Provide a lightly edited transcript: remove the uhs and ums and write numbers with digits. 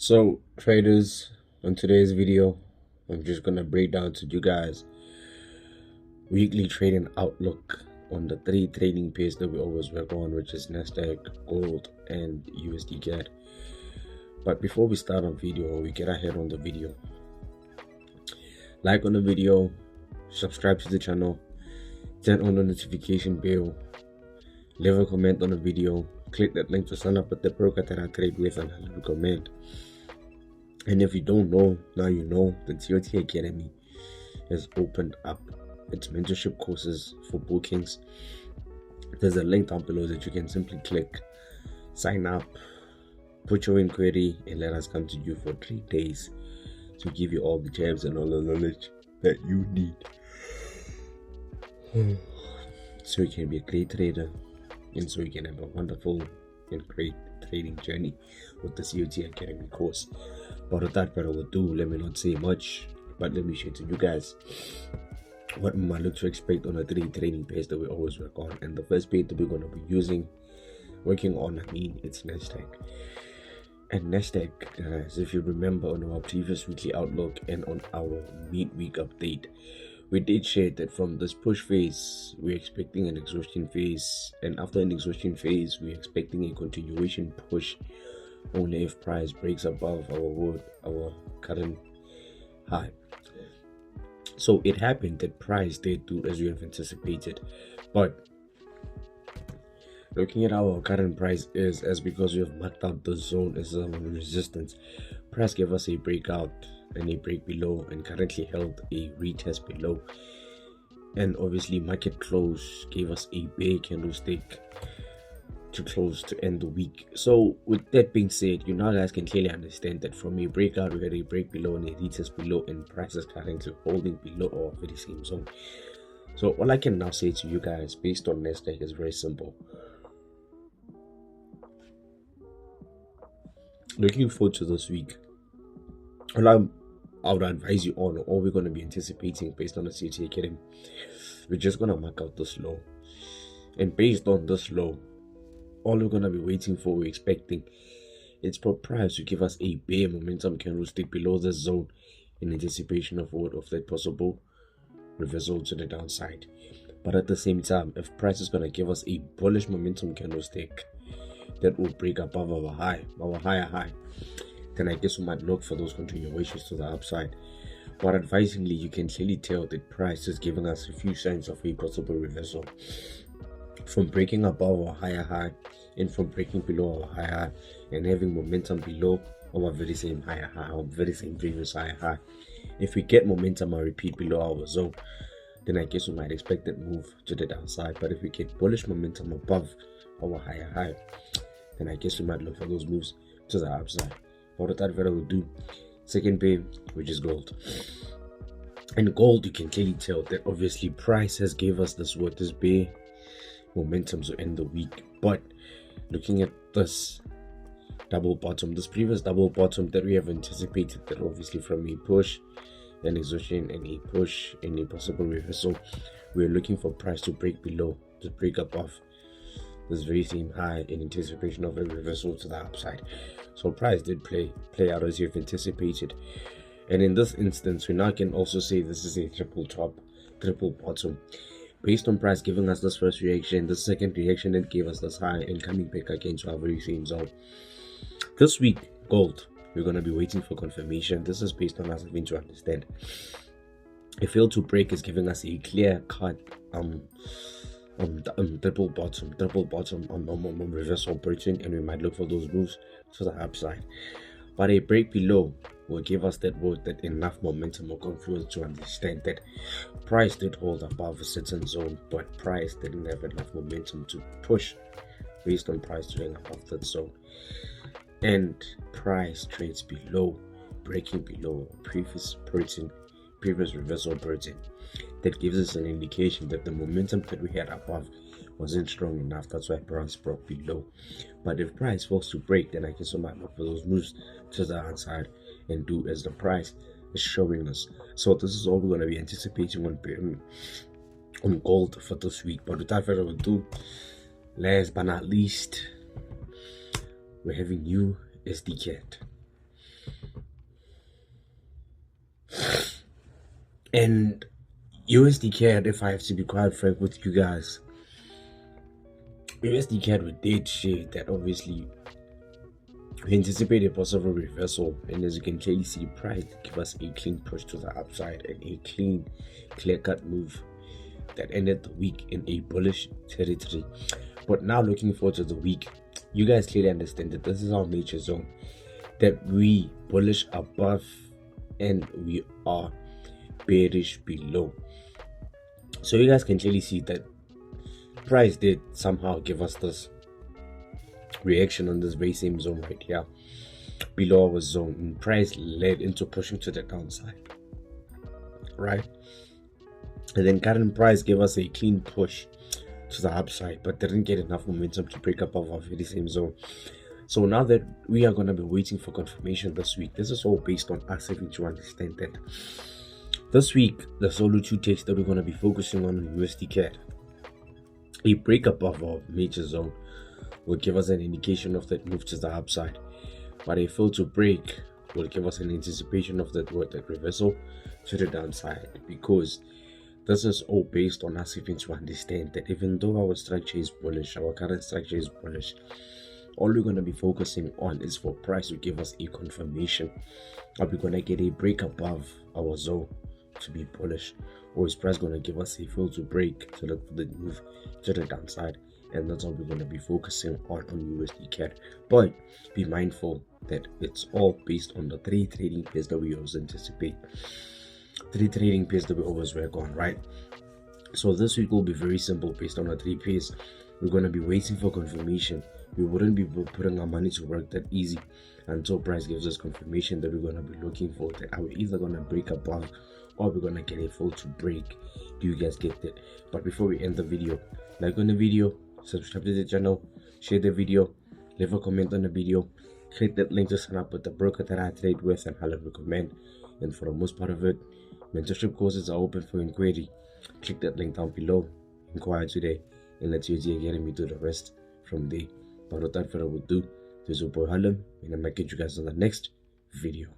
So traders, on today's video I'm just gonna break down to you guys weekly trading outlook on the three trading pairs that we always work on, which is nasdaq, gold, and usdcad. But before we start on video, we get ahead on the video, like on the video, subscribe to the channel, turn on the notification bell, leave a comment on the video, click that link to sign up with the broker that I trade with, and I'll recommend. And if you don't know, now you know. The TOT Academy has opened up its mentorship courses for bookings. There's a link down below that you can simply click, sign up, put your inquiry, and let us come to you for 3 days to give you all the gems and all the knowledge that you need, so you can be a great trader, and so you can have a wonderful and great trading journey with the COT Academy course. But without further ado, let me not say much, but let me share to you guys what we might look to expect on the three trading pairs that we always work on. And the first pair that we're going to be working on, it's nasdaq. And nasdaq, guys, if you remember on our previous weekly outlook and on our midweek update, we did share that from this push phase we're expecting an exhaustion phase, and after an exhaustion phase we're expecting a continuation push only if price breaks above our current high. So it happened that price did do as we have anticipated, but looking at our current price is because we have marked out the zone as a resistance. Price gave us a breakout and a break below, and currently held a retest below, and obviously market close gave us a bear candlestick to close to end the week. So with that being said, you now guys can clearly understand that from a breakout we had a break below and a retest below, and price is currently holding below our very same zone. So all I can now say to you guys based on nasdaq is very simple. Looking forward to this week, I would advise you on, all we're going to be anticipating based on the CT Academy, we're just going to mark out this low, and based on this low, all we're going to be waiting for, we're expecting, it's for price to give us a bear momentum candlestick below the zone in anticipation of that possible reversal to the downside. But at the same time, if price is going to give us a bullish momentum candlestick that will break above our higher high, then I guess we might look for those continuations to the upside. But advisingly, you can clearly tell that price is giving us a few signs of a possible reversal, from breaking above our higher high and from breaking below our higher high and having momentum below our very same higher high, our very same previous higher high. If we get momentum and repeat below our zone, then I guess we might expect that move to the downside. But if we get bullish momentum above our higher high, then I guess we might look for those moves to the upside. But without further ado, second pair, which is gold. And gold, you can clearly tell that obviously price has gave us this bear momentum to end the week. But looking at this double bottom, this previous double bottom that we have anticipated, that obviously from a push, an exhaustion, and a push and a possible reversal, we're looking for price to break below, to break above this very same high in anticipation of a reversal to the upside. So price did play out as you've anticipated, and in this instance we now can also say this is a triple top, triple bottom, based on price giving us this first reaction, the second reaction that gave us this high, and coming back again to our very same zone. This week, gold, we're going to be waiting for confirmation. This is based on us having to understand a fail to break is giving us a clear cut triple bottom reversal breaching, and we might look for those moves to the upside. But a break below will give us that word, that enough momentum or confluence to understand that price did hold above a certain zone, but price didn't have enough momentum to push based on price doing above that zone, and price trades below, breaking below previous reversal breaching. That gives us an indication that the momentum that we had above wasn't strong enough. That's why price broke below. But if price falls to break, then I guess we might look for those moves to the outside and do as the price is showing us. So this is all we're going to be anticipating on gold for this week. But without further ado, last but not least, we're having USDCad. And USDCAD, if I have to be quite frank with you guys, USDCAD, we did share that obviously we anticipate a possible reversal, and as you can clearly see, price give us a clean push to the upside and a clean clear-cut move that ended the week in a bullish territory. But now looking forward to the week, you guys clearly understand that this is our major zone, that we bullish above and we are bearish below. So you guys can clearly see that price did somehow give us this reaction on this very same zone right here below our zone, and price led into pushing to the downside, right? And then current price gave us a clean push to the upside, but didn't get enough momentum to break up our very same zone. So now that we are going to be waiting for confirmation this week, this is all based on us having to understand that this week the solo 2 text that we're going to be focusing on USDCAD, a break above our major zone will give us an indication of that move to the upside, but a fail to break will give us an anticipation of that reversal to the downside, because this is all based on us having to understand that even though our structure is bullish, our current structure is bullish, all we're going to be focusing on is for price to give us a confirmation. Are we going to get a break above our zone to be bullish, or is price going to give us a fail to break to look for the move to the downside? And that's all we're going to be focusing on USDCAD. But be mindful that it's all based on the 3 trading pairs that we always anticipate, 3 trading pairs that we always work on, right? So this week will be very simple based on the 3 pairs. We're going to be waiting for confirmation. We wouldn't be putting our money to work that easy until price gives us confirmation that we're going to be looking for, that are we either going to break above or we're going to get a full to break. Do you guys get that? But before we end the video, like on the video, subscribe to the channel, share the video, leave a comment on the video, click that link to sign up with the broker that I trade with and highly recommend. And for the most part of it, mentorship courses are open for inquiry. Click that link down below, inquire today, and let USD Academy do the rest from there. But without further ado, this is your boy Harlem, and I might catch you guys on the next video.